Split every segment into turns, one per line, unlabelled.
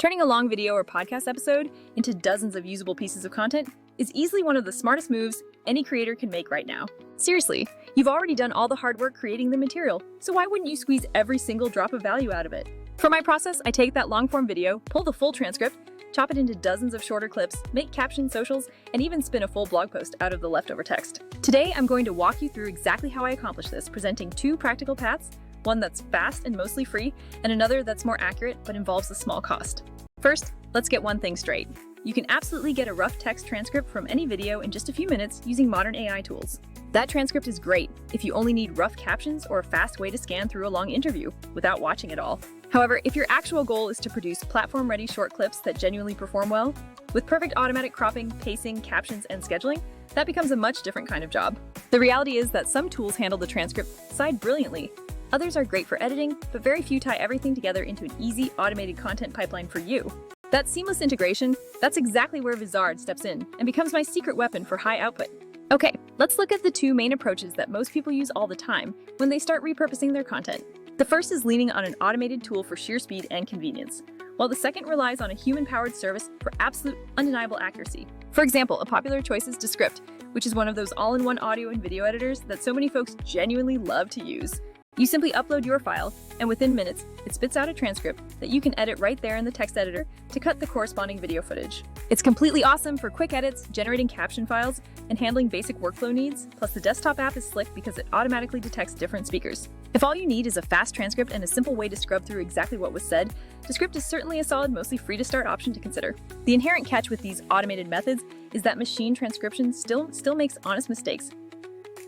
Turning a long video or podcast episode into dozens of usable pieces of content is easily one of the smartest moves any creator can make right now. Seriously, you've already done all the hard work creating the material, so why wouldn't you squeeze every single drop of value out of it? For my process, I take that long-form video, pull the full transcript, chop it into dozens of shorter clips, make captions, socials, and even spin a full blog post out of the leftover text. Today, I'm going to walk you through exactly how I accomplish this, presenting two practical paths, one that's fast and mostly free, and another that's more accurate but involves a small cost. First, let's get one thing straight. You can absolutely get a rough text transcript from any video in just a few minutes using modern AI tools. That transcript is great if you only need rough captions or a fast way to scan through a long interview without watching it all. However, if your actual goal is to produce platform-ready short clips that genuinely perform well, with perfect automatic cropping, pacing, captions, and scheduling, that becomes a much different kind of job. The reality is that some tools handle the transcript side brilliantly. Others are great for editing, but very few tie everything together into an easy, automated content pipeline for you. That seamless integration, that's exactly where Vizard steps in and becomes my secret weapon for high output. Okay, let's look at the two main approaches that most people use all the time when they start repurposing their content. The first is leaning on an automated tool for sheer speed and convenience, while the second relies on a human-powered service for absolute, undeniable accuracy. For example, a popular choice is Descript, which is one of those all-in-one audio and video editors that so many folks genuinely love to use. You simply upload your file, and within minutes, it spits out a transcript that you can edit right there in the text editor to cut the corresponding video footage. It's completely awesome for quick edits, generating caption files, and handling basic workflow needs, plus the desktop app is slick because it automatically detects different speakers. If all you need is a fast transcript and a simple way to scrub through exactly what was said, Descript is certainly a solid, mostly free-to-start option to consider. The inherent catch with these automated methods is that machine transcription still makes honest mistakes.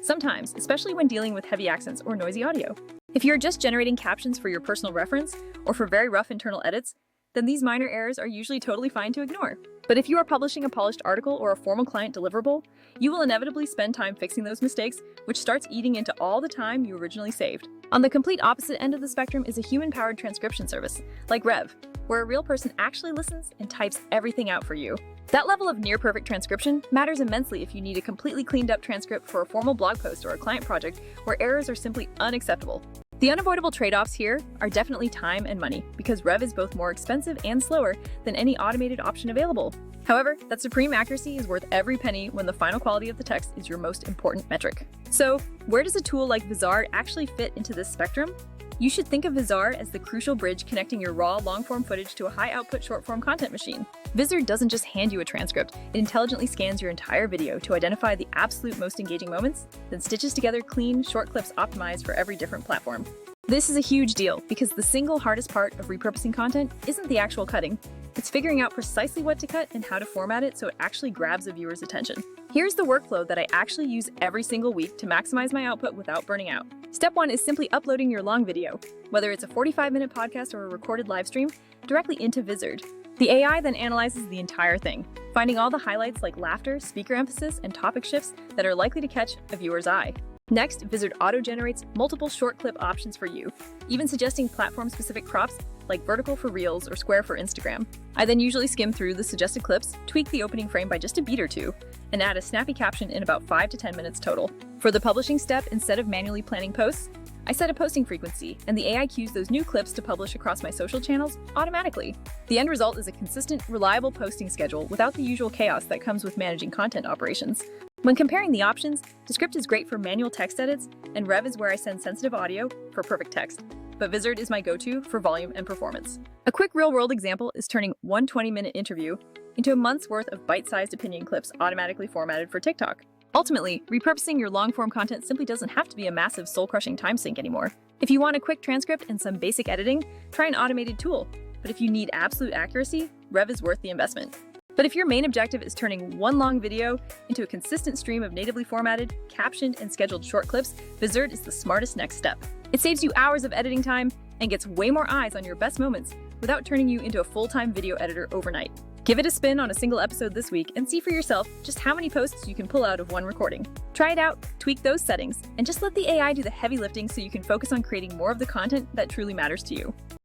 Sometimes, especially when dealing with heavy accents or noisy audio. If you're just generating captions for your personal reference or for very rough internal edits, then these minor errors are usually totally fine to ignore. But if you are publishing a polished article or a formal client deliverable, you will inevitably spend time fixing those mistakes, which starts eating into all the time you originally saved. On the complete opposite end of the spectrum is a human-powered transcription service, like Rev, where a real person actually listens and types everything out for you. That level of near-perfect transcription matters immensely if you need a completely cleaned-up transcript for a formal blog post or a client project where errors are simply unacceptable. The unavoidable trade-offs here are definitely time and money, because Rev is both more expensive and slower than any automated option available. However, that supreme accuracy is worth every penny when the final quality of the text is your most important metric. So, where does a tool like Vizard actually fit into this spectrum? You should think of Vizard as the crucial bridge connecting your raw, long-form footage to a high-output, short-form content machine. Vizard doesn't just hand you a transcript, it intelligently scans your entire video to identify the absolute most engaging moments, then stitches together clean, short clips optimized for every different platform. This is a huge deal because the single hardest part of repurposing content isn't the actual cutting. It's figuring out precisely what to cut and how to format it so it actually grabs a viewer's attention. Here's the workflow that I actually use every single week to maximize my output without burning out. Step 1 is simply uploading your long video, whether it's a 45-minute podcast or a recorded live stream, directly into Vizard. The AI then analyzes the entire thing, finding all the highlights like laughter, speaker emphasis, and topic shifts that are likely to catch a viewer's eye. Next, Vizard auto-generates multiple short clip options for you, even suggesting platform-specific crops like vertical for Reels or square for Instagram. I then usually skim through the suggested clips, tweak the opening frame by just a beat or two, and add a snappy caption in about 5 to 10 minutes total. For the publishing step, instead of manually planning posts, I set a posting frequency, and the AI cues those new clips to publish across my social channels automatically. The end result is a consistent, reliable posting schedule without the usual chaos that comes with managing content operations. When comparing the options, Descript is great for manual text edits, and Rev is where I send sensitive audio for perfect text. But Vizard is my go-to for volume and performance. A quick real-world example is turning one 20-minute interview into a month's worth of bite-sized opinion clips automatically formatted for TikTok. Ultimately, repurposing your long-form content simply doesn't have to be a massive soul-crushing time sink anymore. If you want a quick transcript and some basic editing, try an automated tool. But if you need absolute accuracy, Rev is worth the investment. But if your main objective is turning one long video into a consistent stream of natively formatted, captioned, and scheduled short clips, Vizard is the smartest next step. It saves you hours of editing time and gets way more eyes on your best moments without turning you into a full-time video editor overnight. Give it a spin on a single episode this week and see for yourself just how many posts you can pull out of one recording. Try it out, tweak those settings, and just let the AI do the heavy lifting so you can focus on creating more of the content that truly matters to you.